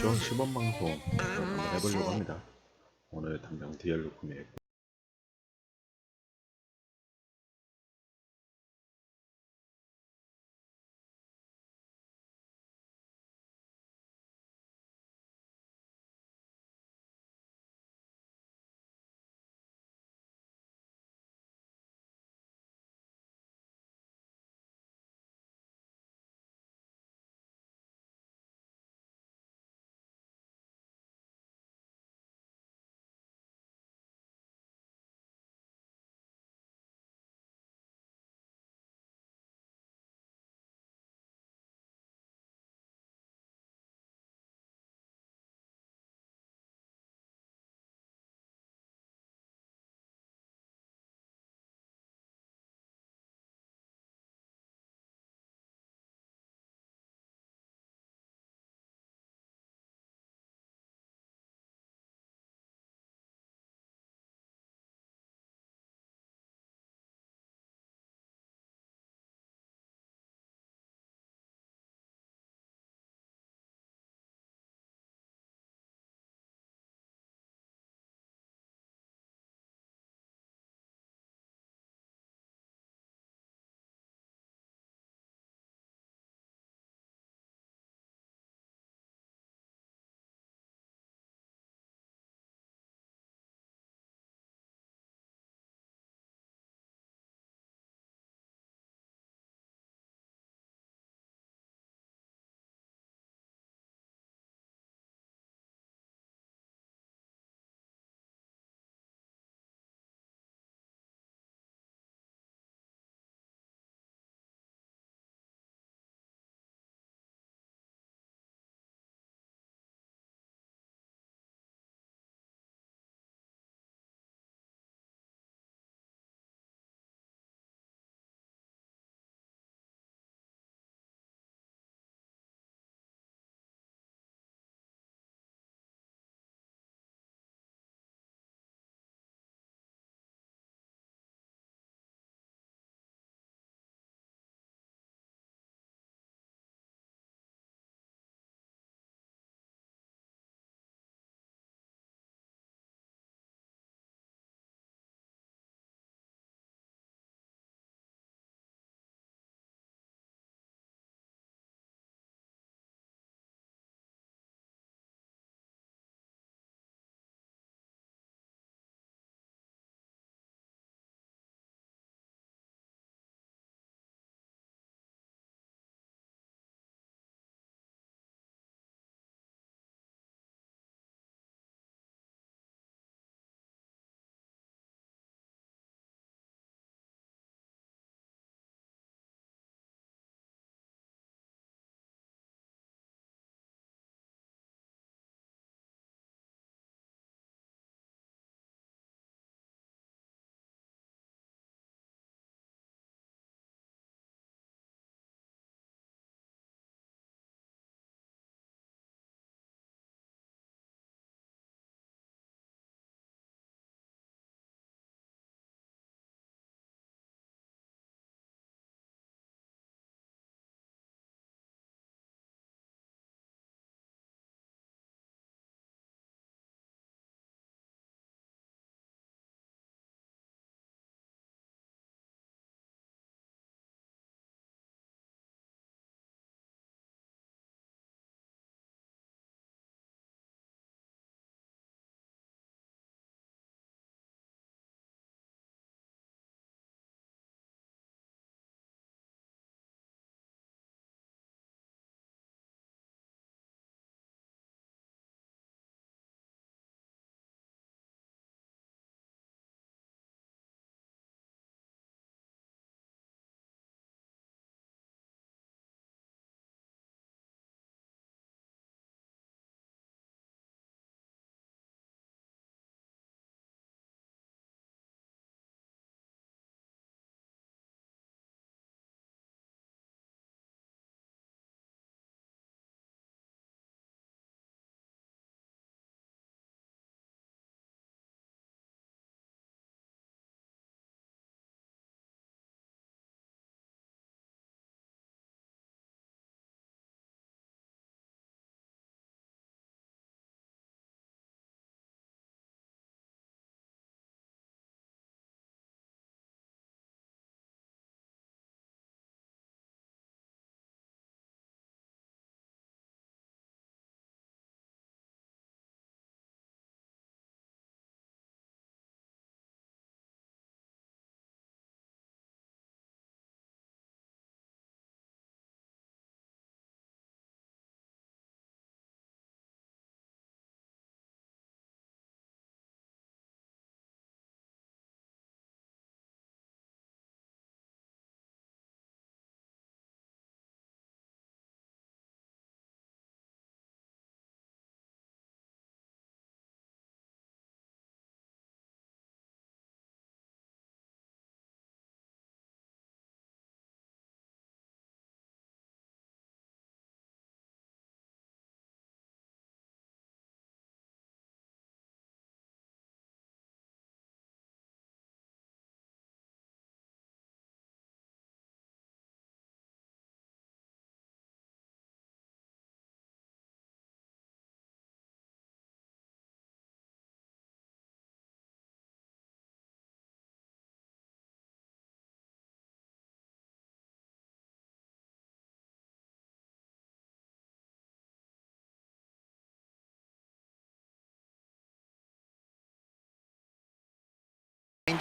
더쇼 10원 방송 한번 해보려고 합니다. 오늘 당장 DL로 구매했고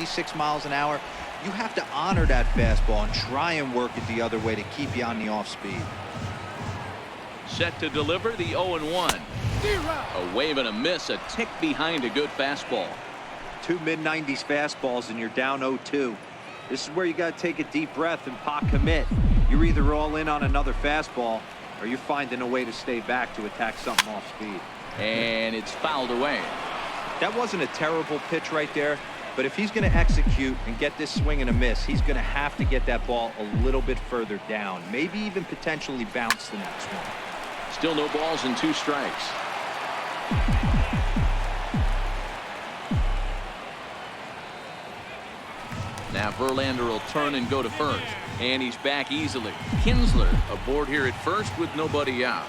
96 miles an hour, you have to honor that fastball and try and work it the other way to keep you on the off speed. Set to deliver the 0-1. A wave and a miss, a tick behind a good fastball. Two mid-90s fastballs and you're down 0-2. This is where you got to take a deep breath and pot commit. You're either all in on another fastball or you're finding a way to stay back to attack something off speed. And it's fouled away. That wasn't a terrible pitch right there, but if he's going to execute and get this swing and a miss, he's going to have to get that ball a little bit further down, maybe even potentially bounce the next one. Still no balls and 2 strikes. Now Verlander will turn and go to first, and he's back easily. Kinsler aboard here at first with nobody out.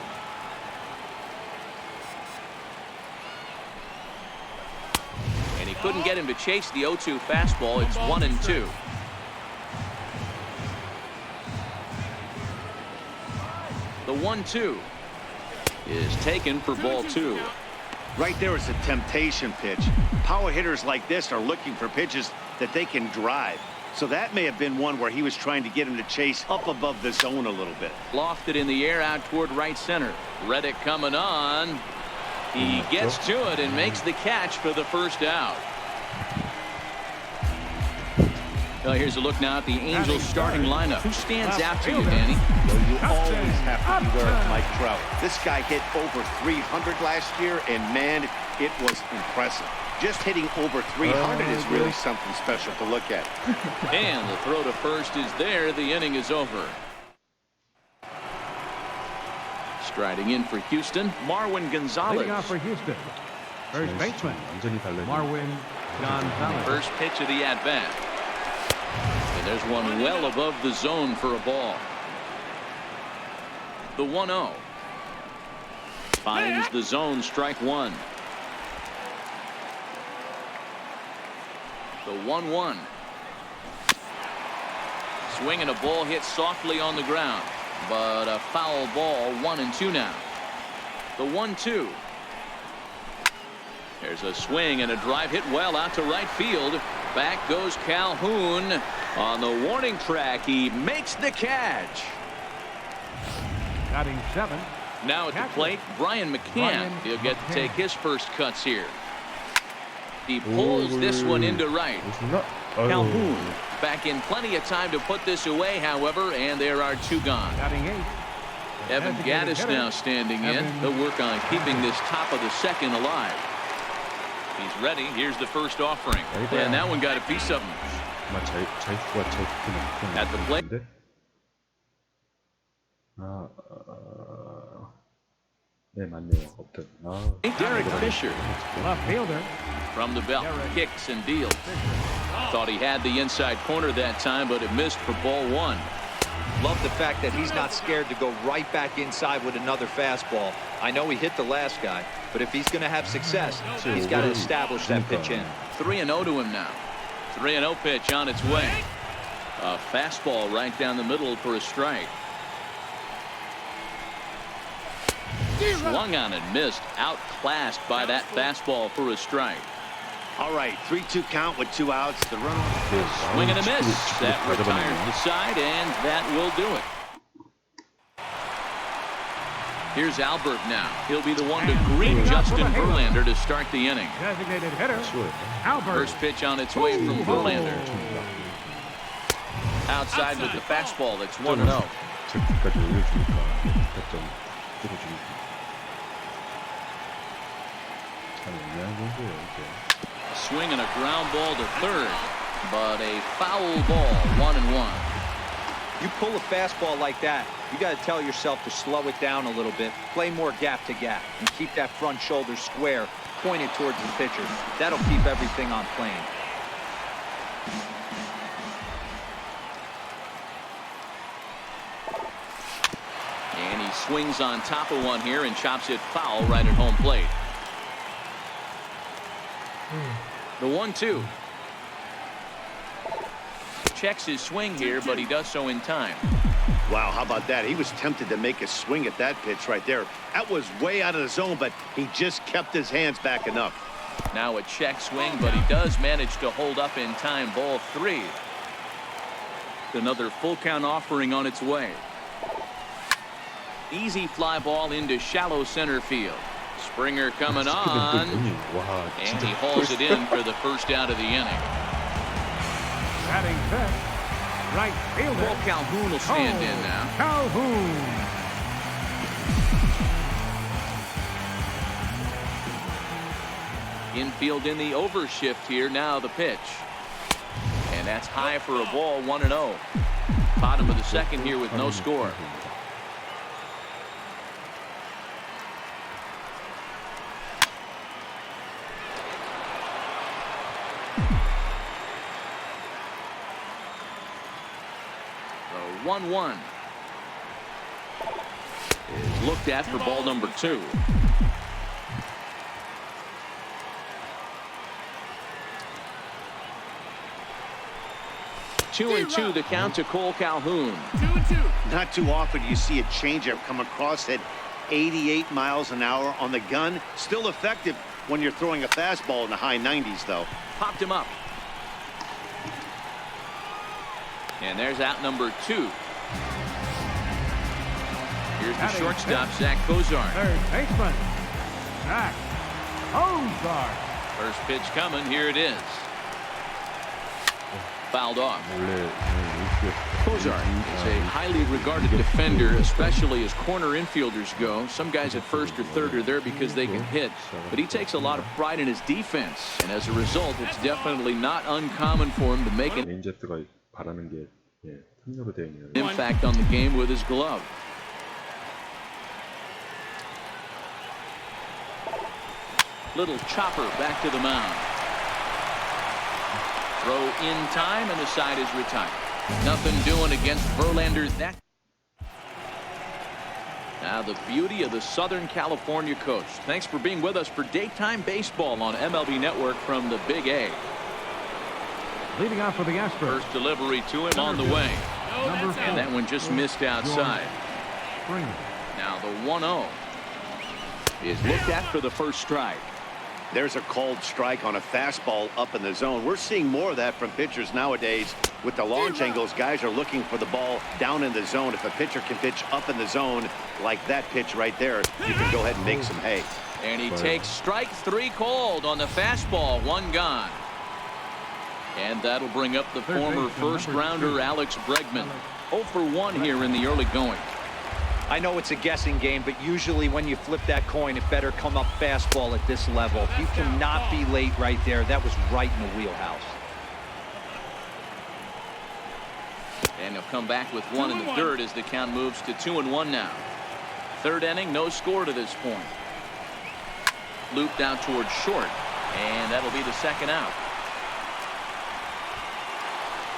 And he couldn't get him to chase the 0-2 fastball. It's 1-2. The 1-2 is taken for ball 2. Right there is a temptation pitch. Power hitters like this are looking for pitches that they can drive. So that may have been one where he was trying to get him to chase up above the zone a little bit. Lofted in the air out toward right center. Reddick coming on. He gets to it and makes the catch for the first out. Well, here's a look now at the Angels starting lineup. Who stands out to you, Danny? Well, you always have to beware of Mike Trout. This guy hit over 300 last year, and man, it was impressive. Just hitting over 300 is really something special to look at. And the throw to first is there. The inning is over. Striding in for Houston, Marwin Gonzalez. Leading off for Houston, first baseman Marwin Gonzalez. First pitch of the at-bat. And there's one well above the zone for a ball. The 1-0. Finds the zone, strike 1. The 1-1. Swing and a ball hit softly on the ground. But a foul ball, 1-2 now. The 1-2. There's a swing and a drive hit well out to right field. Back goes Calhoun on the warning track. He makes the catch. Batting 7. Now at the plate, Brian McCann. He'll get to take his first cuts here. He pulls this one into right. Calhoun back in plenty of time to put this away, however, and there are 2 gone. Batting 8. Evan Gattis now standing in. He'll work on keeping this top of the second alive. He's ready. Here's the first offering. And that one got a piece of him. At the plate. 네, 맞네요. 없던. Derek Fisher. Left fielder. From the belt. Kicks and deals. Thought he had the inside corner that time, but it missed for ball 1. Love the fact that he's not scared to go right back inside with another fastball. I know he hit the last guy, but if he's going to have success, he's got to establish that pitch in. 3-0 to him now. 3-0 pitch on its way. A fastball right down the middle for a strike. Swung on and missed. Outclassed by that fastball for a strike. All right, 3-2 count with 2 outs. The runoff. Swing and a miss. That retires the side, and that will do it. Here's Albert now. He'll be the one to greet Justin Verlander to start the inning. Designated hitter Albert. First pitch on its way from Verlander. Outside with the fastball. That's 1-0. Swing and a ground ball to third, but a foul ball, 1-1. You pull a fastball like that, you got to tell yourself to slow it down a little bit, play more gap to gap, and keep that front shoulder square, pointed towards the pitcher. That'll keep everything on plane. And he swings on top of one here and chops it foul right at home plate. The 1-2. Checks his swing here, but he does so in time. Wow, how about that? He was tempted to make a swing at that pitch right there. That was way out of the zone, but he just kept his hands back enough. Now a check swing, but he does manage to hold up in time. Ball 3. Another full count offering on its way. Easy fly ball into shallow center field. Springer coming on, and he hauls it in for the first out of the inning. Batting fifth, right fielder. Paul Calhoun will stand in now. Calhoun. Infield in the overshift here. Now the pitch. And that's high for a ball, 1-0. Bottom of the second here with no score. The 1-1 is looked at for ball number 2. 2-2 the count to Cole Calhoun. 2-2. Not too often do you see a changeup come across at 88 miles an hour on the gun. Still effective when you're throwing a fastball in the high 90s, though. Popped him up. And there's out number 2. Here's the shortstop, Zach Cozart. Third baseman, Zach Cozart. First pitch coming. Here it is. Fouled off. Cozart is a highly regarded defender, especially as corner infielders go. Some guys at first or third are there because they can hit, but he takes a lot of pride in his defense, and as a result, it's definitely not uncommon for him to make an 에인절스가 바라는 게 탐욕으로 되어 있는 impact on the game with his glove. Little chopper back to the mound. Throw in time, and the side is retired. Nothing doing against Verlander. Now the beauty of the Southern California coast. Thanks for being with us for Daytime Baseball on MLB Network from the Big A. Leading off for the Astros. First delivery to him on the way. And that one just missed outside. Now the 1-0 is looked at for the first strike. There's a called strike on a fastball up in the zone. We're seeing more of that from pitchers nowadays. With the launch angles, guys are looking for the ball down in the zone. If a pitcher can pitch up in the zone like that pitch right there, you can go ahead and make some hay. And he takes strike 3 called on the fastball. 1 gone. And that'll bring up the former first-rounder Alex Bregman. 0 for 1 here in the early going. I know it's a guessing game, but usually when you flip that coin, it better come up fastball at this level. You cannot be late right there. That was right in the wheelhouse. And he'll come back with 1 in the third as the count moves to 2-1 now. Third inning, no score to this point. Looped out towards short, and that'll be the second out.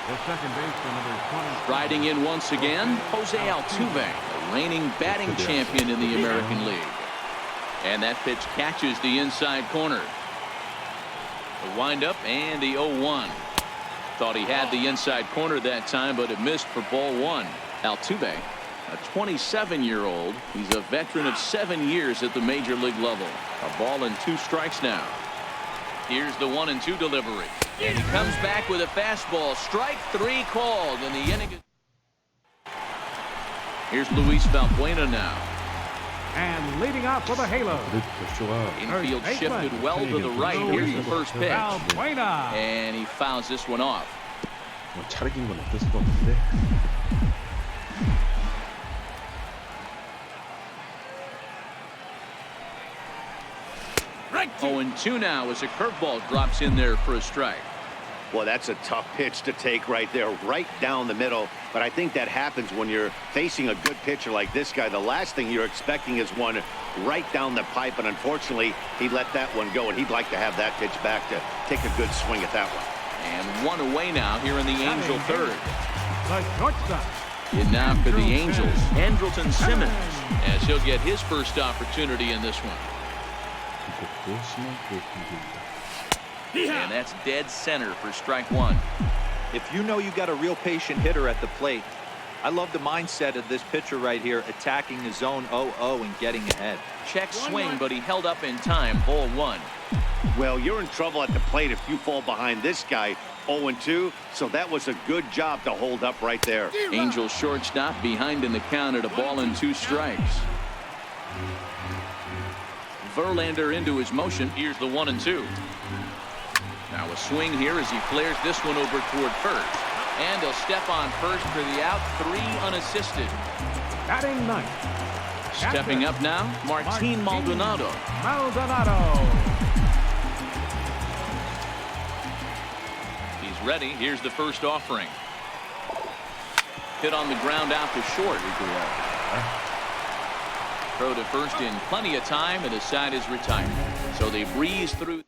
The second baseman, number 20. Riding in once again, Jose Altuve, the reigning batting champion in the American League. And that pitch catches the inside corner. The windup and the 0-1. Thought he had the inside corner that time, but it missed for ball 1. Altuve, a 27-year-old. He's a veteran of 7 years at the major league level. A ball and 2 strikes now. Here's the 1-2 delivery. And he comes back with a fastball. Strike 3 called in the inning. Here's Luis Valbuena now. And leading off for the Halo. Infield shifted well to the right. Here's the first pitch. Valbuena. And he fouls this one off. 차르긴 건 어쩔 수가 없는데. 0-2 now as a curveball drops in there for a strike. Well, that's a tough pitch to take right there, right down the middle. But I think that happens when you're facing a good pitcher like this guy. The last thing you're expecting is one right down the pipe. And unfortunately, he let that one go. And he'd like to have that pitch back to take a good swing at that one. And 1 away now here in the Angel third. The shortstop. And now for the Angels, Andrelton Simmons, as he'll get his first opportunity in this one. And that's dead center for strike 1. If you know you got a real patient hitter at the plate, I love the mindset of this pitcher right here, attacking the zone 0-0 and getting ahead. Check swing, but he held up in time. Ball 1. Well, you're in trouble at the plate if you fall behind this guy 0-2, so that was a good job to hold up right there. Angels shortstop behind in the count at 1-2 strikes. Verlander into his motion. Here's the 1-2. Now a swing here as he flares this one over toward first. And he'll step on first for the out. 3 unassisted. Batting 9th. Stepping up now, Martin Maldonado. He's ready. Here's the first offering. Hit on the ground out to short. Throw to first in plenty of time, and the side is retired. So they breeze through.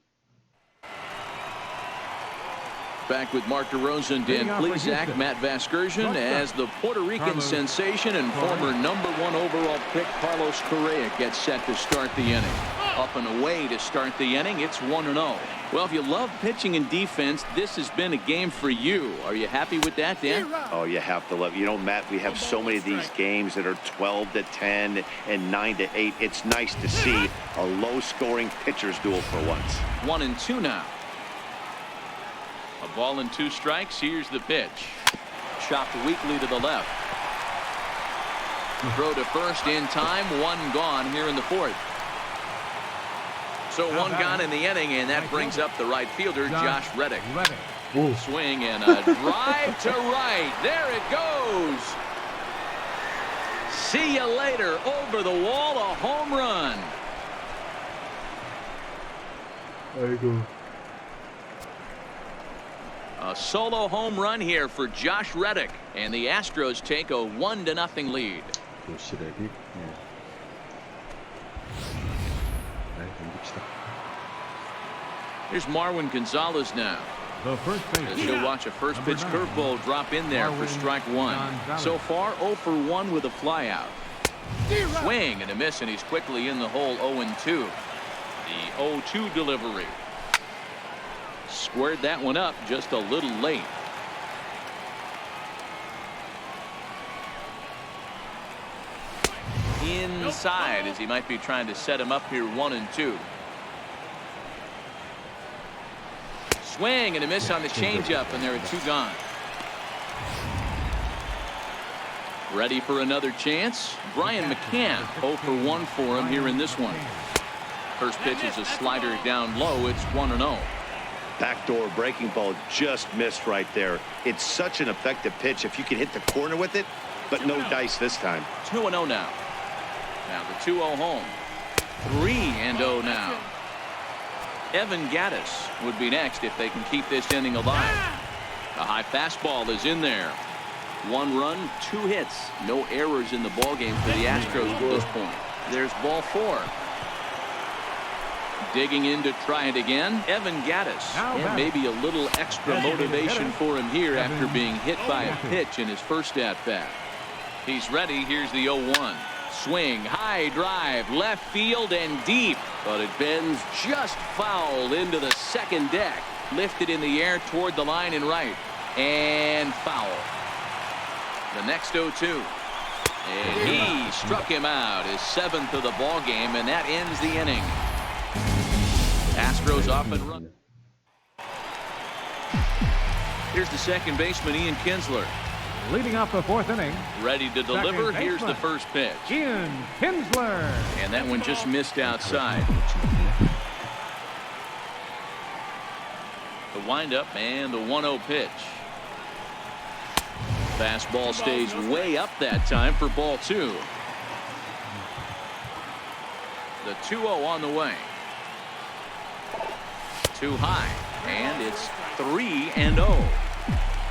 Back with Mark DeRosa and Dan Plesac, Matt Vasgersian, as the Puerto Rican sensation and former #1 overall pick Carlos Correa gets set to start the inning. Up and away to start the inning. It's 1-0. Well, if you love pitching and defense, this has been a game for you. Are you happy with that, Dan? Oh, you have to love. You know, Matt, we have so many of these games that are 12-10 and 9-8. It's nice to see a low-scoring pitcher's duel for once. 1-2 now. A ball and 2 strikes. Here's the pitch. Chopped weakly to the left. Throw to first in time. 1 gone here in the 4th. So 1 gone in the inning, and that brings up the right fielder, Josh Reddick. Swing and a drive to right. There it goes. See you later. Over the wall, a home run. A solo home run here for Josh Reddick, and the Astros take a 1-0 lead. Here's Marwin Gonzalez now. The first As you'll watch a first pitch curveball drop in there for strike 1. So far 0 for 1 with a flyout. Swing and a miss, and he's quickly in the hole. 0-2. The 0-2 delivery. Squared that one up just a little late. Inside as he might be trying to set him up here. 1-2. Swing and a miss on the changeup, and there are 2 gone. Ready for another chance. Brian McCann 0 for 1 for him here in this one. First pitch is a slider down low. It's 1-0. Backdoor breaking ball just missed right there. It's such an effective pitch if you can hit the corner with it, but no dice this time. 2-0 now. Now the 2-0 home. 3-0 now. Evan Gattis would be next if they can keep this inning alive. A high fastball is in there. 1 run, 2 hits. No errors in the ballgame for the Astros at this point. There's ball 4. Digging in to try it again. Evan Gattis. And maybe a little extra motivation for him here after being hit by a pitch in his first at-bat. He's ready. Here's the 0-1. Swing, high drive, left field and deep, but it bends just foul into the second deck. Lifted in the air toward the line and right, and foul. The next 0-2, and he struck him out, his 7th of the ball game, and that ends the inning. Astros off and run. Here's the second baseman, Ian Kinsler. Leading off the 4th inning. Ready to deliver. Here's the first pitch. Ian Kinsler. And that one just missed outside. The windup and the 1-0 pitch. Fastball stays way up that time for ball 2. The 2-0 on the way. Too high. And it's 3-0.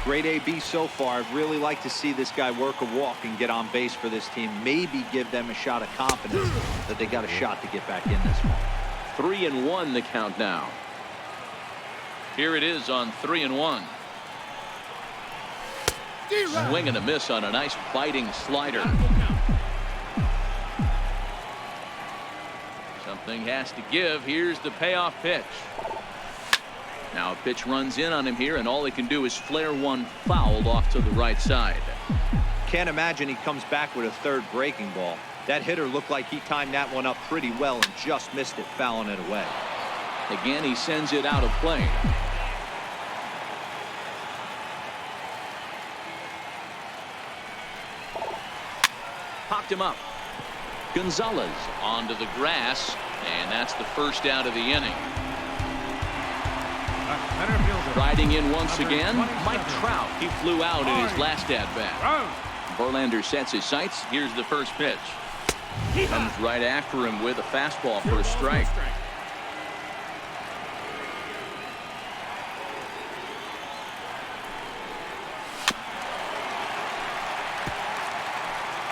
Great AB so far. I'd really like to see this guy work a walk and get on base for this team. Maybe give them a shot of confidence that they got a shot to get back in this one. 3-1 the count now. Here it is on 3-1. Swing and a miss on a nice biting slider. Something has to give. Here's the payoff pitch. Now a pitch runs in on him here, and all he can do is flare one foul off to the right side. Can't imagine he comes back with a third breaking ball. That hitter looked like he timed that one up pretty well and just missed it, fouling it away. Again, he sends it out of play. Popped him up. Gonzalez onto the grass, and that's the first out of the inning. Riding in once again, Mike Trout. He flew out in his last at-bat. Verlander sets his sights. Here's the first pitch. Comes right after him with a fastball for a strike.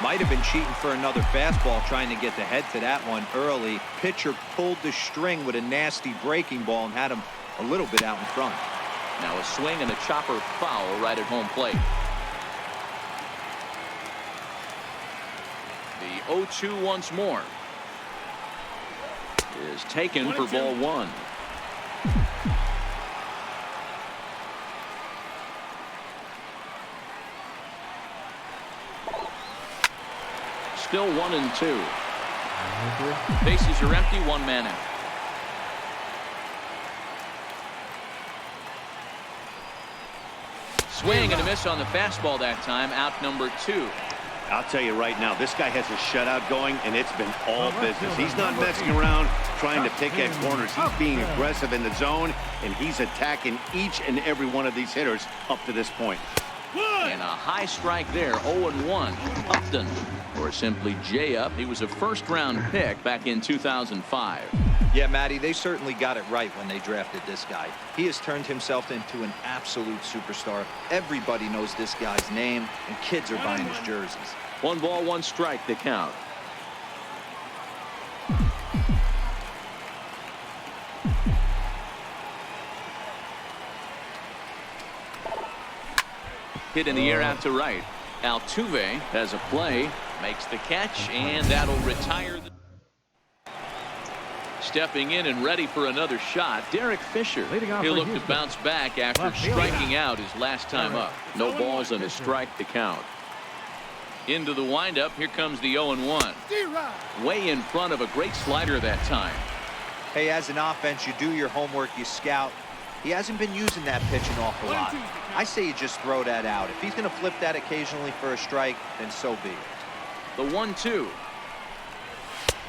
Might have been cheating for another fastball, trying to get the head to that one early. Pitcher pulled the string with a nasty breaking ball and had him a little bit out in front. Now a swing and a chopper foul right at home plate. The 0-2 once more is taken for ball one. Still 1-2. Bases are empty, one man out. Swing and a miss on the fastball that time. Out number 2. I'll tell you right now, this guy has a shutout going, and it's been all business. He's not messing around trying to pick at corners. He's being aggressive in the zone, and he's attacking each and every one of these hitters up to this point. And a high strike there, 0-1. Upton, or simply J-Up. He was a first-round pick back in 2005. Yeah, Matty, they certainly got it right when they drafted this guy. He has turned himself into an absolute superstar. Everybody knows this guy's name, and kids are buying his jerseys. 1 ball, 1 strike, the count. Hit in the air out to right. Altuve has a play, makes the catch, and that'll retire. Stepping in and ready for another shot, Derek Fisher. He'll look to bounce back after striking out his last time up. No balls and a strike to count. Into the windup, here comes the 0-1. Way in front of a great slider that time. Hey, as an offense, you do your homework, you scout. He hasn't been using that pitch an awful lot. I say you just throw that out. If he's going to flip that occasionally for a strike, then so be it. The 1-2.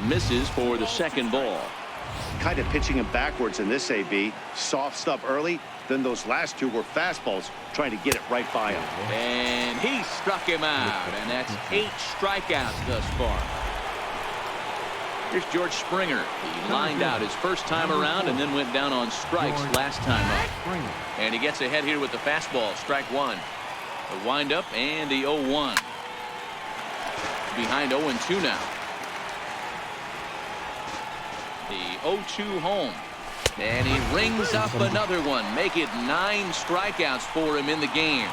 Misses for the second ball. Kind of pitching him backwards in this AB. Soft stuff early, then those last 2 were fastballs, trying to get it right by him. And he struck him out, and that's 8 strikeouts thus far. Here's George Springer. He lined out his first time around and then went down on strikes last time up. And he gets ahead here with the fastball. Strike 1. The windup and the 0-1. Behind 0-2 now. The 0-2 home. And he rings up another one. Make it 9 strikeouts for him in the game.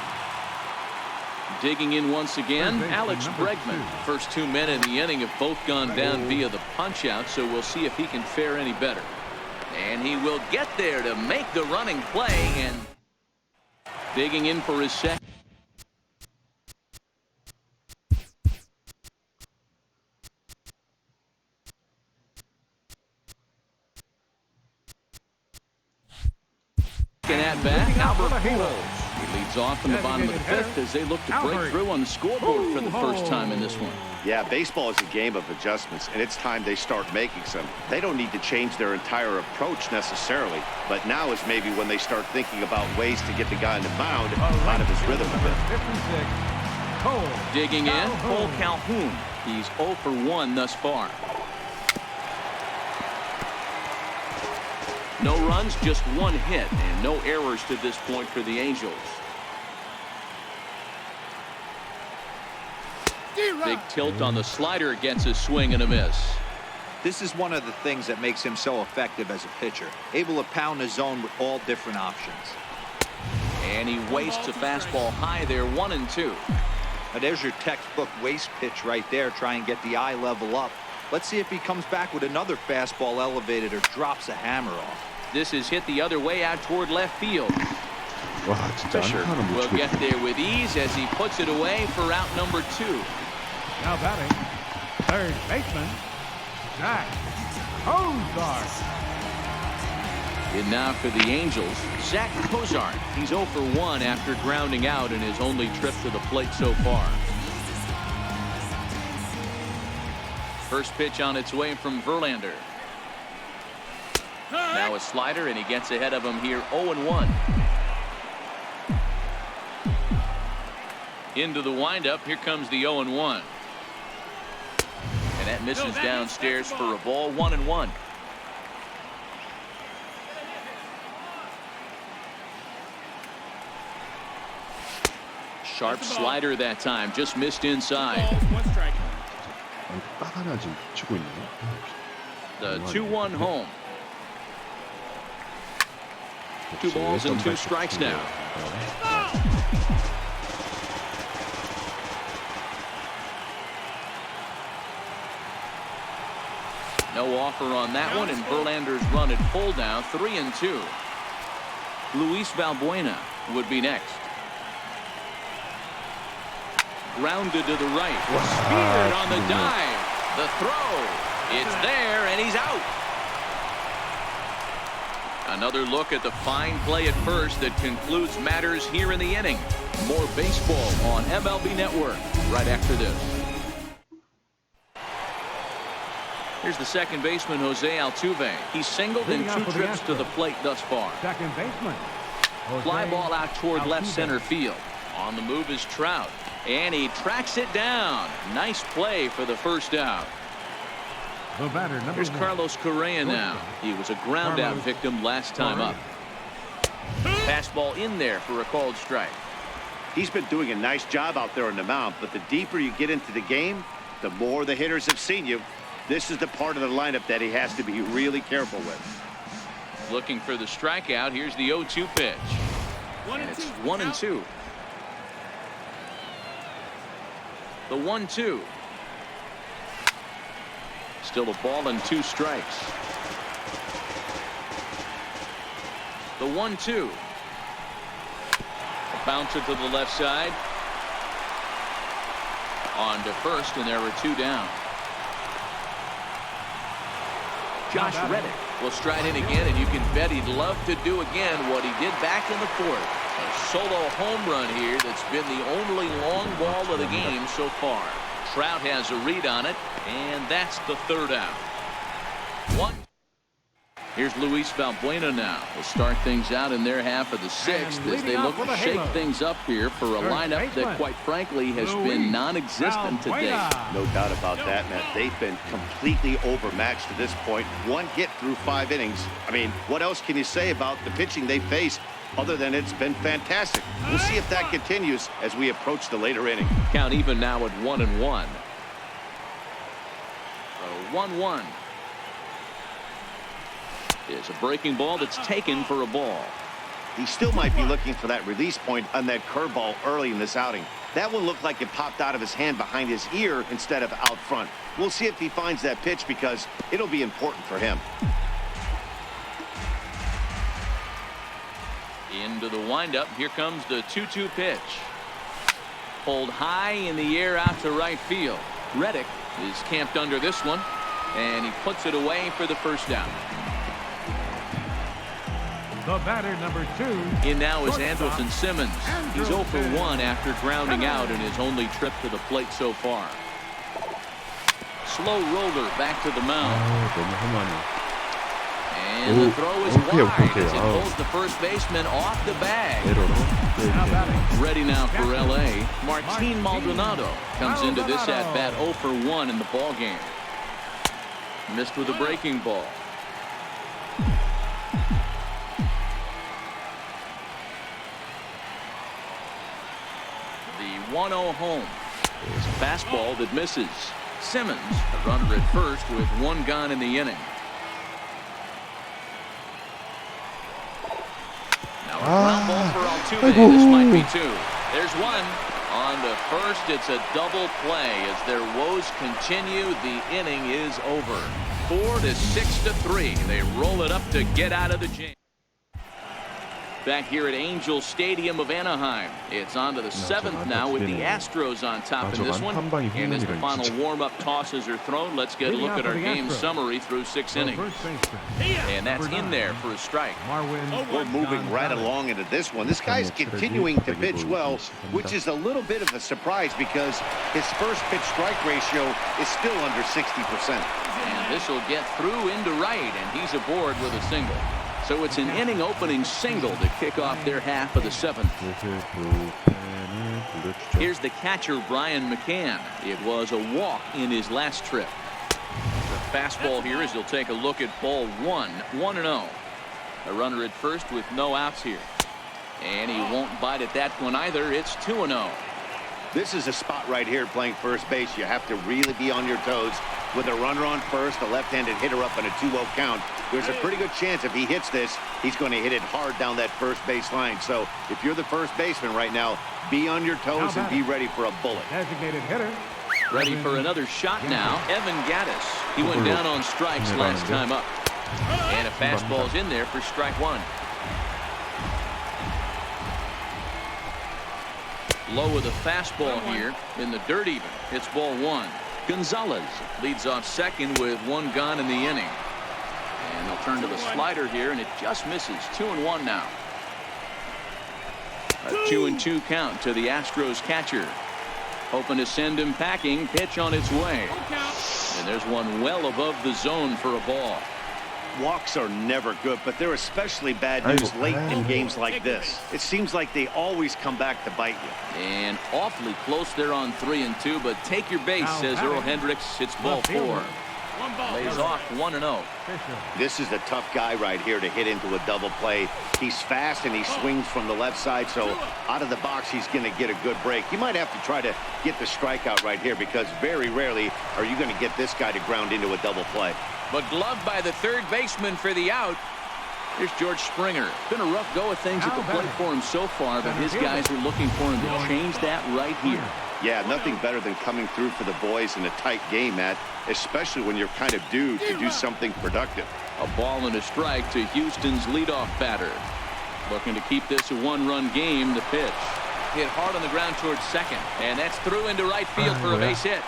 Digging in once again, Alex Bregman. First 2 men in the inning have both gone down via the punch-out, so we'll see if he can fare any better. And he will get there to make the running play, and digging in for his second. At bat, Albert Pujols. He leads off in the bottom of the 5th as they look to break through on the scoreboard for the first time in this one. Yeah, baseball is a game of adjustments, and it's time they start making some. They don't need to change their entire approach necessarily, but now is maybe when they start thinking about ways to get the guy on the mound out of his rhythm a bit. Digging in, Cole Calhoun. He's 0 for 1 thus far. No runs, just 1 hit, and no errors to this point for the Angels. Big tilt on the slider, gets a swing and a miss. This is one of the things that makes him so effective as a pitcher, able to pound the zone with all different options. And he wastes a fastball high there, 1-2. Now there's your textbook waste pitch right there. Try and get the eye level up. Let's see if he comes back with another fastball elevated or drops a hammer off. This is hit the other way out toward left field. 와 진짜 Fisher 안타는 못 will 치고 get there with ease as he puts it away for out number 2. Now batting, third baseman, Jack Kozar. And now for the Angels, Zach Kozar. He's 0 for 1 after grounding out in his only trip to the plate so far. First pitch on its way from Verlander. Now a slider, and he gets ahead of him here 0-1. Into the windup. Here comes the 0-1. And that misses downstairs for a ball. 1-1. Sharp slider that time, just missed inside. 딱 하나 지금 치고 있네요. The 2-1 home. 2 balls and 2 strikes now. No offer on that one, and Verlander's run at full down, 3-2. Luis Valbuena would be next. Grounded to the right. Speared on the dive. The throw. It's there, and he's out. Another look at the fine play at first that concludes matters here in the inning. More baseball on MLB Network right after this. Here's the second baseman, Jose Altuve. He's singled in 2 trips to the plate thus far. Second baseman. Fly ball out toward left center field. On the move is Trout. And he tracks it down. Nice play for the first out. The batter, number Here's 1. Carlos Correa now. He was a ground out victim last time up. Fastball in there for a called strike. He's been doing a nice job out there on the mound, but the deeper you get into the game, the more the hitters have seen you. This is the part of the lineup that he has to be really careful with. Looking for the strikeout. Here's the 0-2 pitch. And it's 1-2. The 1-2. Still a ball and 2 strikes. The 1-2. A bouncer to the left side. On to first, and there are 2 down. Josh Reddick will stride in again, and you can bet he'd love to do again what he did back in the 4th. A solo home run here that's been the only long ball of the game so far. Trout has a read on it, and that's the 3rd out. 1. Here's Luis Valbuena now. We'll start things out in their half of the 6th as they look to shake things up here for a lineup that, quite frankly, has been non-existent today. No doubt about that, Matt. They've been completely overmatched to this point. 1 hit through 5 innings. I mean, what else can you say about the pitching they faced other than it's been fantastic? We'll see if that continues as we approach the later inning. Count even now at 1-1. 1-1. Is a breaking ball that's taken for a ball. He still might be looking for that release point on that curveball early in this outing. That one looked like it popped out of his hand behind his ear instead of out front. We'll see if he finds that pitch because it'll be important for him. Into the windup. Here comes the 2-2 pitch. Pulled high in the air out to right field. Reddick is camped under this one, and he puts it away for the first down. The batter, number 2. In now is Andrelton Simmons. He's 0 for 1 after grounding out in his only trip to the plate so far. Slow roller back to the mound. 너무 험하네. And the throw is wide as it pulls the first baseman off the bag. Ready now for L.A. Martin Maldonado comes into this at-bat 0 for 1 in the ballgame. Missed with a breaking ball. The 1-0 home is a fastball that misses. Simmons, a runner at first with 1 gone in the inning. Now a ground ball for Altuve. This might be 2. There's 1. On to first, it's a double play as their woes continue. The inning is over. 4-6-3. They roll it up to get out of the jam. Back here at Angels Stadium of Anaheim. It's on to the 7th now with the Astros on top in this one. And as the final warm-up tosses are thrown, let's get a look at our game summary through 6 innings. And that's in there for a strike. We're moving right along into this one. This guy's continuing to pitch well, which is a little bit of a surprise because his first pitch strike ratio is still under 60%. And this will get through into right, and he's aboard with a single. So it's an inning opening single to kick off their half of the 7th. Here's the catcher, Brian McCann. It was a walk in his last trip. The fastball here as he'll take a look at ball 1-0. A runner at first with no outs here. And he won't bite at that one either. It's 2-0. This is a spot right here playing first base. You have to really be on your toes. With a runner on first, a left-handed hitter up in a 2-0 count, there's a pretty good chance if he hits this, he's going to hit it hard down that first base line. So if you're the first baseman right now, be on your toes and be ready for a bullet. Designated hitter. Ready for another shot now. Evan Gaddis. He went down on strikes last time up. And a fastball's in there for strike 1. Low with a fastball here in the dirt even. It's ball 1. Gonzalez leads off second with 1 gone in the inning. And they'll turn to the slider here, and it just misses. 2-1 now. A 2-2 count to the Astros catcher. Hoping to send him packing. Pitch on its way. And there's one well above the zone for a ball. Walks are never good, but they're especially bad news late in games like this. It seems like they always come back to bite you. And awfully close there on 3-2, but take your base, says Earl Hendricks. It's ball 4. Lays off 1-0. This is a tough guy right here to hit into a double play. He's fast and he swings from the left side, so out of the box he's going to get a good break. You might have to try to get the strikeout right here because very rarely are you going to get this guy to ground into a double play. But gloved by the third baseman for the out. Here's George Springer. Been a rough go of things at the plate for him so far, but his guys are looking for him to change that right here. Yeah, nothing better than coming through for the boys in a tight game, Matt, especially when you're kind of due to do something productive. A ball and a strike to Houston's leadoff batter. Looking to keep this a 1-run game. The pitch hit hard on the ground towards second, and that's through into right field for a base hit.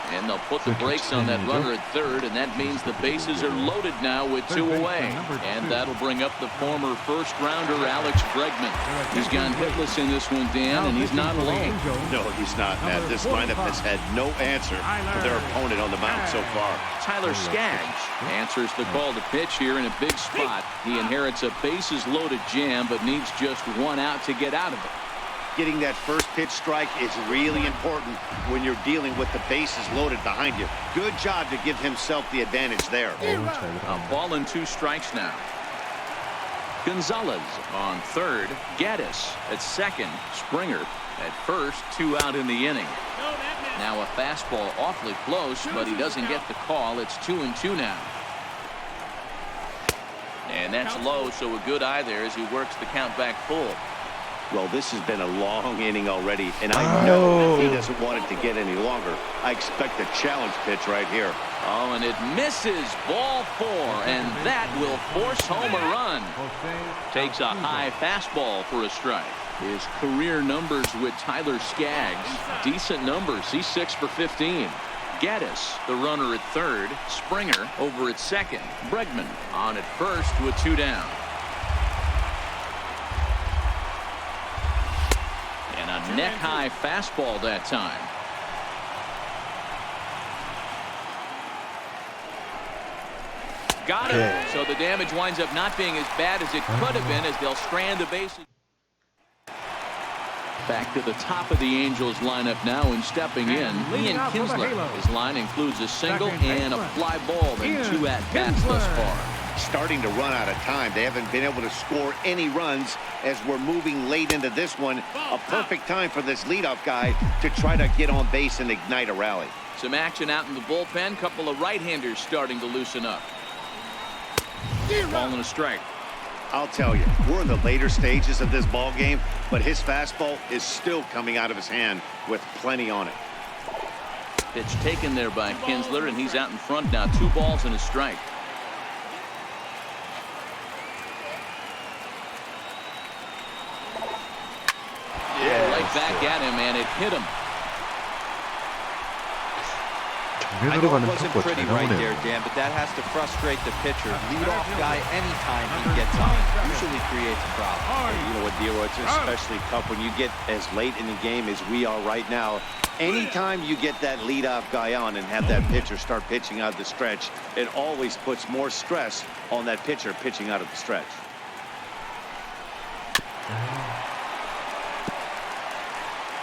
And they'll put the brakes on that runner at third, and that means the bases are loaded now with 2 away. And that'll bring up the former first-rounder Alex Bregman. He's gone hitless in this one, Dan, and he's not alone. No, he's not, Matt. This lineup has had no answer for their opponent on the mound so far. Tyler Skaggs answers the call to pitch here in a big spot. He inherits a bases-loaded jam, but needs just 1 out to get out of it. Getting that first pitch strike is really important when you're dealing with the bases loaded behind you. Good job to give himself the advantage there. A ball and 2 strikes now. Gonzalez on third. Gaddis at second. Springer at first. 2 out in the inning. Now a fastball awfully close, but he doesn't get the call. It's 2-2 now. And that's low, so a good eye there as he works the count back full. Well, this has been a long inning already, and I know he doesn't want it to get any longer. I expect a challenge pitch right here. Oh, and it misses. Ball 4, and that will force home a run. Takes a high fastball for a strike. His career numbers with Tyler Skaggs, decent numbers. He's 6 for 15. Gaddis, the runner at third. Springer over at second. Bregman on at first with 2 down. A neck-high fastball that time. Got it. So the damage winds up not being as bad as it could have been as they'll strand the bases. Back to the top of the Angels lineup now and stepping in. Ian Kinsler. His line includes a single and a fly ball and 2 at-bats thus far. Starting to run out of time. They haven't been able to score any runs as we're moving late into this one. A perfect time for this leadoff guy to try to get on base and ignite a rally. Some action out in the bullpen. Couple of right-handers starting to loosen up. Ball and a strike. I'll tell you, we're in the later stages of this ball game, but his fastball is still coming out of his hand with plenty on it. Pitch taken there by Kinsler, and he's out in front now. 2 balls and a strike. hit him. 정면 I know it 들어가는 wasn't 턱과 pretty 잘 right 나오네요. there, Dan, but that has to frustrate the pitcher. Leadoff guy, anytime he gets on, usually creates a problem. You know what, Dero, it's especially tough when you get as late in the game as we are right now. Anytime you get that leadoff guy on and have that pitcher start pitching out of the stretch, it always puts more stress on that pitcher pitching out of the stretch.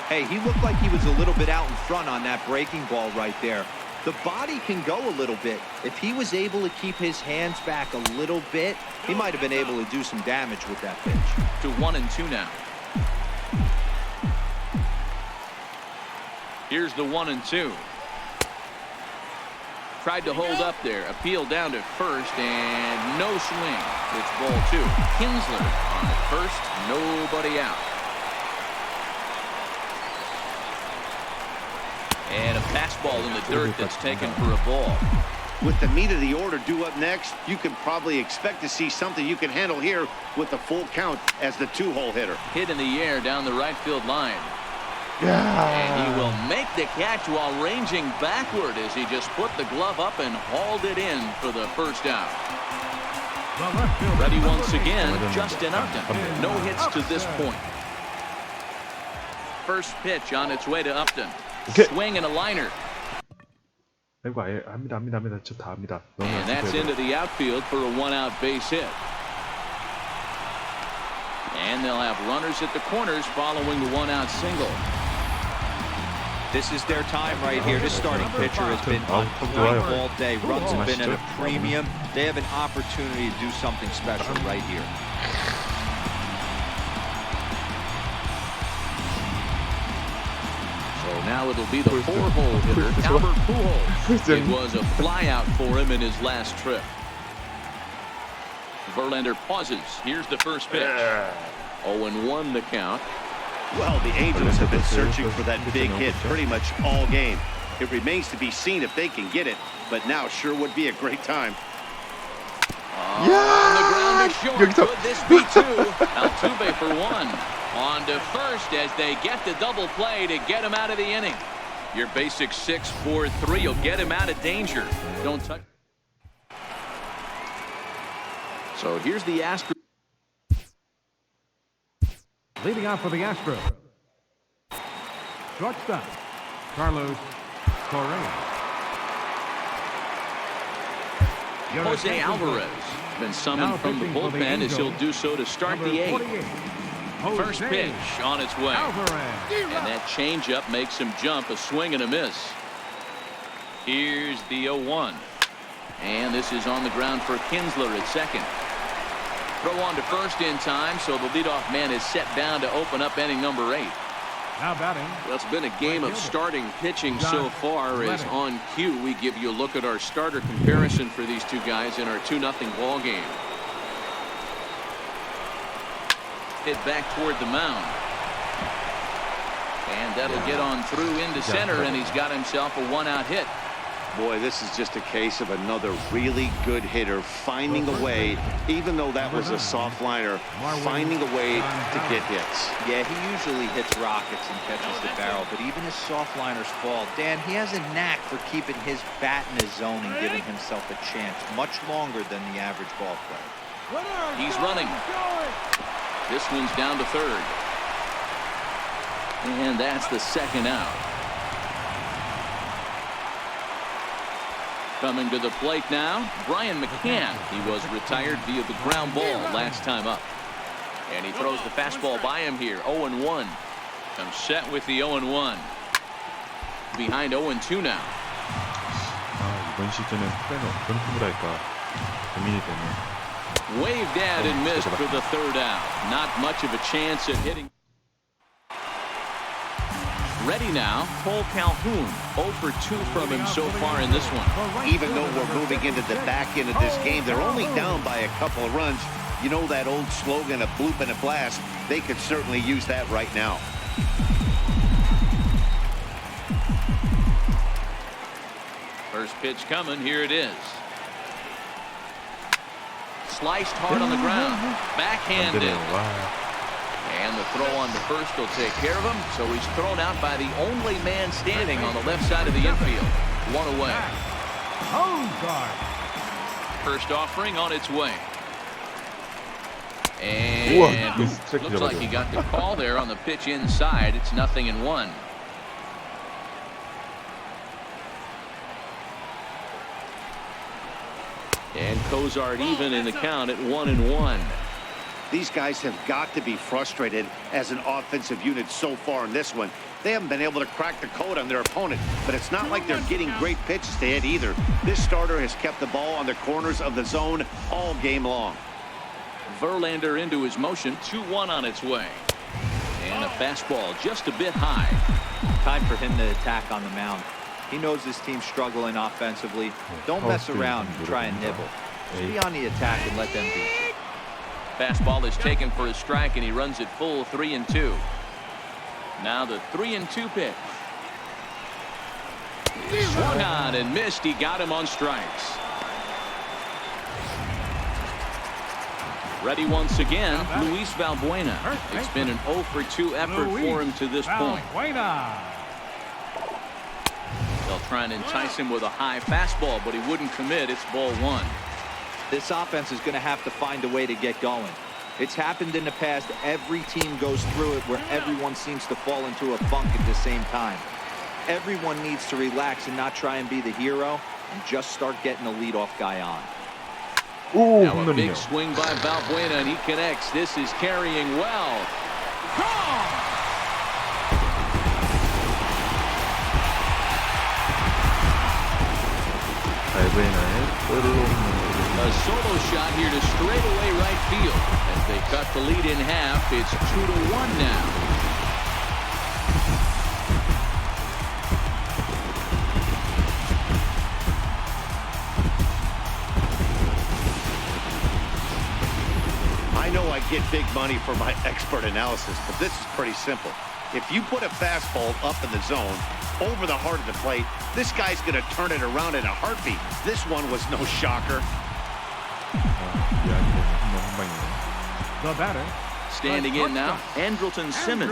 Hey, he looked like he was a little bit out in front on that breaking ball right there. The body can go a little bit. If he was able to keep his hands back a little bit, he might have been able to do some damage with that pitch. To 1-2 now. Here's the 1-2. Tried to hold up there. Appeal down to first and no swing. It's ball 2. Kinsler on at first. Nobody out. And a fastball in the dirt that's taken for a ball. With the meat of the order due up next, you can probably expect to see something you can handle here with the full count as the 2-hole hitter. Hit in the air down the right field line. And he will make the catch while ranging backward as he just put the glove up and hauled it in for the first out. Ready once again, Justin Upton. No hits to this point. First pitch on its way to Upton. Swing and a liner. 아이고, 합니다. 저 다 합니다. And that's into the outfield for a 1-out base hit. And they'll have runners at the corners following the 1-out single. This is their time right here. This starting pitcher has been on point all day. Runs have been at a premium. They have an opportunity to do something special right here. So now it'll be the 4-hole hitter, Albert Pujols. It was a flyout for him in his last trip. Verlander pauses. Here's the first pitch. 0-1 the count. Well, the Angels have been searching for that big hit pretty much all game. It remains to be seen if they can get it, but now sure would be a great time. On the ground to short. Could this be 2? Altuve for 1. On to first as they get the double play to get him out of the inning. Your basic 6-4-3 will get him out of danger. Don't touch. So here's the Astros. Leading off for the Astros. Shortstop, Carlos Correa. Jose Alvarez been summoned from the bullpen as he'll do so to start the 8th. First pitch on its way. And that changeup makes him jump. A swing and a miss. Here's the 0-1. And this is on the ground for Kinsler at second. Throw on to first in time, so the leadoff man is set down to open up inning number 8. Now batting. Well, it's been a game of starting pitching so far. As on cue, we give you a look at our starter comparison for these two guys in our 2-0 ball game. Hit back toward the mound. And that'll get on through into center, and he's got himself a 1-out hit. Boy, this is just a case of another really good hitter finding a way, even though that was a soft liner, finding a way to get hits. Yeah, he usually hits rockets and catches the barrel, but even his soft liners fall. Dan, he has a knack for keeping his bat in his zone and giving himself a chance much longer than the average ball player. He's running. This one's down to third. And that's the 2nd out. Coming to the plate now, Brian McCann. He was retired via the ground ball last time up. And he throws the fastball by him here. 0-1. I'm set with the 0-1. Behind 0-2 now. 이번 시즌은 투배는 어떤 팀을 할까 고민이 되네. Waved at and missed for the 3rd out. Not much of a chance at hitting. Ready now, Cole Calhoun. 0 for 2 from him so far in this one. Even though we're moving into the back end of this game, they're only down by a couple of runs. You know that old slogan, a bloop and a blast? They could certainly use that right now. First pitch coming. Here it is. Sliced hard on the ground. Backhanded. And the throw on the first will take care of him. So he's thrown out by the only man standing on the left side of the infield. One away. Home guard. First offering on its way. And looks like he got the call there on the pitch inside. It's 0-1. And Cozart even in the count at 1-1. These guys have got to be frustrated as an offensive unit so far in this one. They haven't been able to crack the code on their opponent, but it's not like they're getting great pitches to hit either. This starter has kept the ball on the corners of the zone all game long. Verlander into his motion. 2-1 on its way. And a fastball just a bit high. Time for him to attack on the mound. He knows his team's struggling offensively. Don't mess around and try and nibble. Just be on the attack and let them beat you. Fastball is taken for a strike, and he runs it full 3-2. Now the 3-2 pitch. Swung on and missed. He got him on strikes. Ready once again, Luis Valbuena. It's been an 0-for-2 effort for him to this point. They'll try and entice him with a high fastball, but he wouldn't commit. It's ball 1. This offense is going to have to find a way to get going. It's happened in the past. Every team goes through it where everyone seems to fall into a funk at the same time. Everyone needs to relax and not try and be the hero and just start getting the leadoff guy on. Now a big swing by Valbuena, and he connects. This is carrying well. A solo shot here to straightaway right field. As they cut the lead in half, it's 2-1 now. I know I get big money for my expert analysis, but this is pretty simple. If you put a fastball up in the zone, over the heart of the plate, this guy's going to turn it around in a heartbeat. This one was no shocker. The batter. Standing in now, Andrelton Simmons.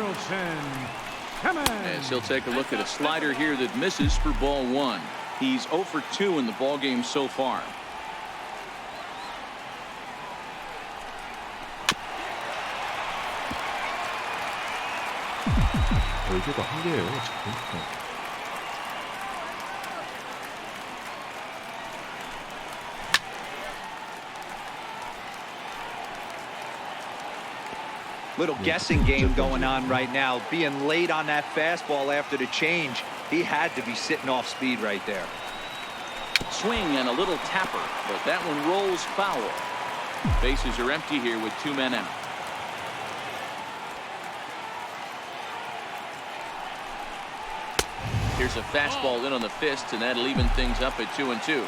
As he'll take a look at a slider here that misses for ball 1. He's 0-for-2 in the ballgame so far. 여기가 한 개예요, 지금. Little guessing game going on right now. Being late on that fastball after the change. He had to be sitting off speed right there. Swing and a little tapper, but that one rolls foul. Bases are empty here with 2 men out. Here's a fastball in on the fist, and that'll even things up at 2-2.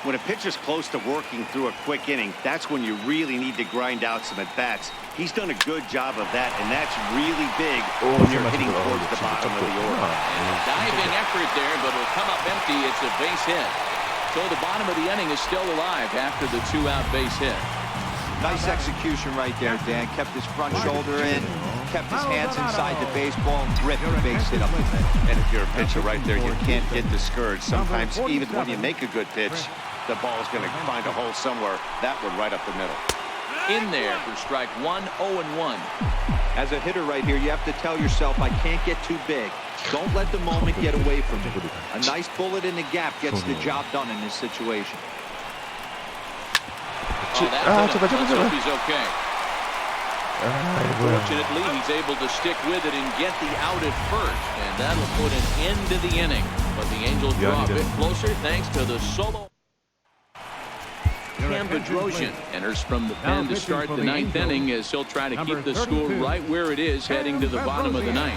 When a pitcher's close to working through a quick inning, that's when you really need to grind out some at-bats. He's done a good job of that, and that's really big when you're hitting towards the bottom of the order. And a diving effort there, but it'll come up empty. It's a base hit. So the bottom of the inning is still alive after the 2-out base hit. Nice execution right there, Dan. Kept his front shoulder in, kept his hands inside the baseball, and ripped the base hit up the middle. And if you're a pitcher right there, you can't get discouraged. Sometimes even when you make a good pitch, the ball's going to find a hole somewhere. That one right up the middle. In there for strike 1, 0-1. As a hitter right here, you have to tell yourself, I can't get too big. Don't let the moment get away from me. A nice bullet in the gap gets the job done in this situation. Let's hope he's okay. Fortunately, he's able to stick with it and get the out at first, and that'll put an end to the inning. But the Angels draw a bit closer thanks to the solo. Cam Bedrosian enters from the pen to start the 9th inning as he'll try to keep the score right where it is heading to the bottom of the 9th.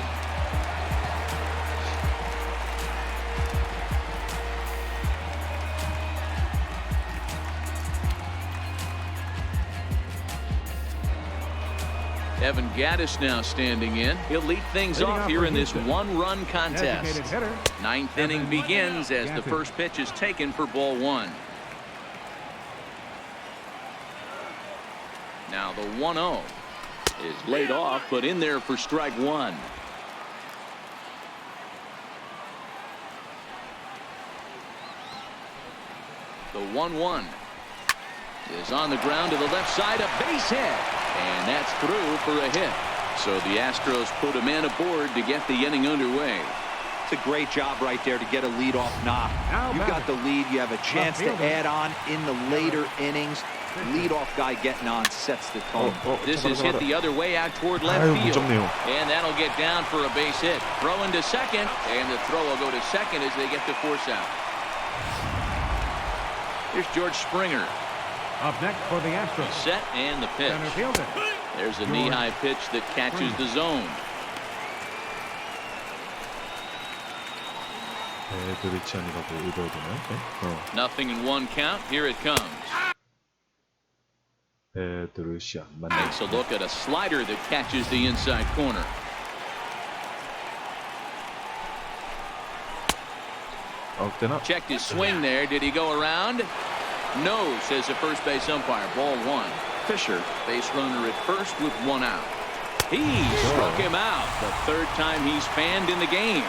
Evan Gattis now standing in. He'll lead things off here in this 1-run contest. 9th inning begins as the first pitch is taken for ball 1. Now the 1-0. is laid off, but in there for strike one. The 1-1 is on the ground to the left side, a base hit, and that's through for a hit. So the Astros put a man aboard to get the inning underway. It's a great job right there to get a leadoff knock. You got the lead. You have a chance to add on in the later innings. Leadoff guy getting on sets the tone. This is hit the other way out toward left field. And that'll get down for a base hit. Throw into second, and the throw will go to second as they get the force out. Here's George Springer. Up next for the Astros. Set and the pitch. Center fielder. There's a knee-high pitch that catches the zone. Nothing in one count. Here it comes. Takes a look at a slider that catches the inside corner. Checked his swing there. Did he go around? No, says the first base umpire. Ball one. Fisher, base runner at first with one out. He struck him out. The third time he's fanned in the game.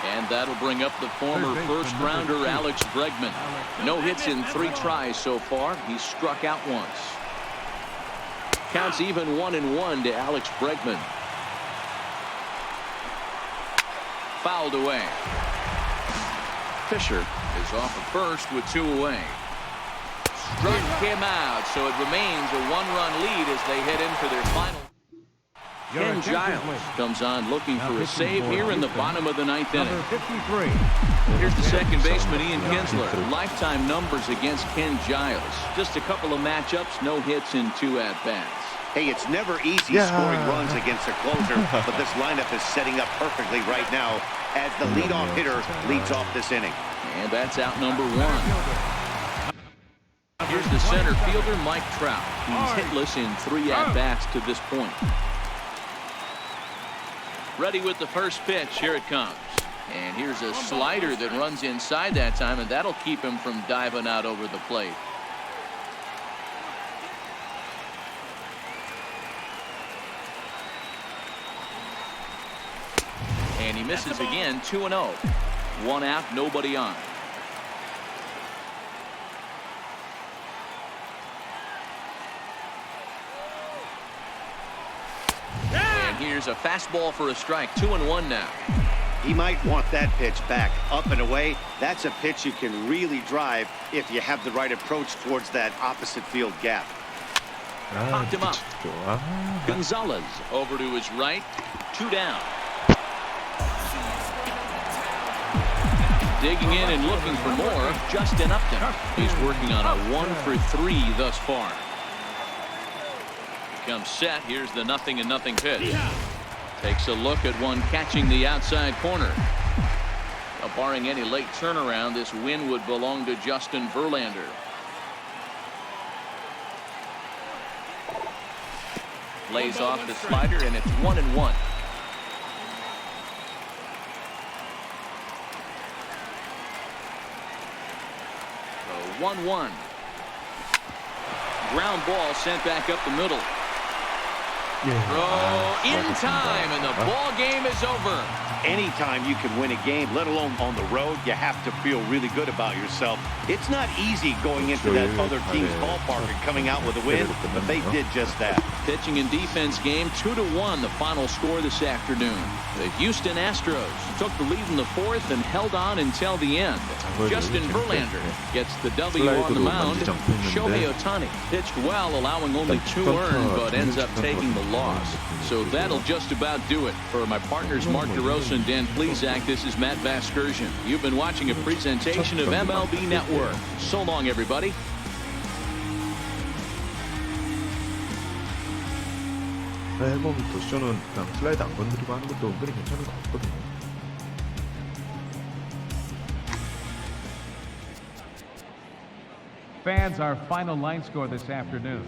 And that'll bring up the former first-rounder Alex Bregman. No hits in 3 tries so far. He's struck out once. Counts even 1-1 to Alex Bregman. Fouled away. Fisher is off at first with 2 away. Struck him out, so it remains a 1-run lead as they head in for their final. Ken Giles comes on looking for a save here in the bottom of the 9th inning. Number 53. Here's the second baseman, Ian Kinsler. Lifetime numbers against Ken Giles. Just a couple of matchups, no hits in 2 at-bats. Hey, it's never easy scoring runs against a closer, but this lineup is setting up perfectly right now as the leadoff hitter leads off this inning. And that's out number 1. Here's the center fielder, Mike Trout. He's hitless in 3 at-bats to this point. Ready with the first pitch. Here it comes. And here's a slider that runs inside that time, and that'll keep him from diving out over the plate. And he misses again. 2-0. 1 out, nobody on. Here's a fastball for a strike. 2-1 now. He might want that pitch back. Up and away. That's a pitch you can really drive if you have the right approach towards that opposite field gap. Popped him up. Gonzalez over to his right. 2 down. Digging in and looking for more. Justin Upton. He's working on a 1 for 3 thus far. Comes set. Here's the 0-0 pitch. Takes a look at one catching the outside corner. Now, barring any late turnaround, this win would belong to Justin Verlander. Lays off the slider, and it's 1-1. So 1-1. Ground ball sent back up the middle. Throw in time, and the ball game is over. Anytime you can win a game, let alone on the road, you have to feel really good about yourself. It's not easy going into that other team's ballpark and coming out with a win, but they did just that. Pitching and defense game, 2-1, the final score this afternoon. The Houston Astros took the lead in the 4th and held on until the end. Justin Verlander gets the W on the mound. Shohei Ohtani pitched well, allowing only 2 earned, but ends up taking the loss. So that'll just about do it. For my partners Mark DeRosa and Dan Plesac, this is Matt Vasgersian. You've been watching a presentation of MLB Network. So long, everybody. 뭐 더쇼는 그냥 슬라이드 안 건드리고 하는 것도 은근히 괜찮은 것 같거든요. Fans, our final line score this afternoon.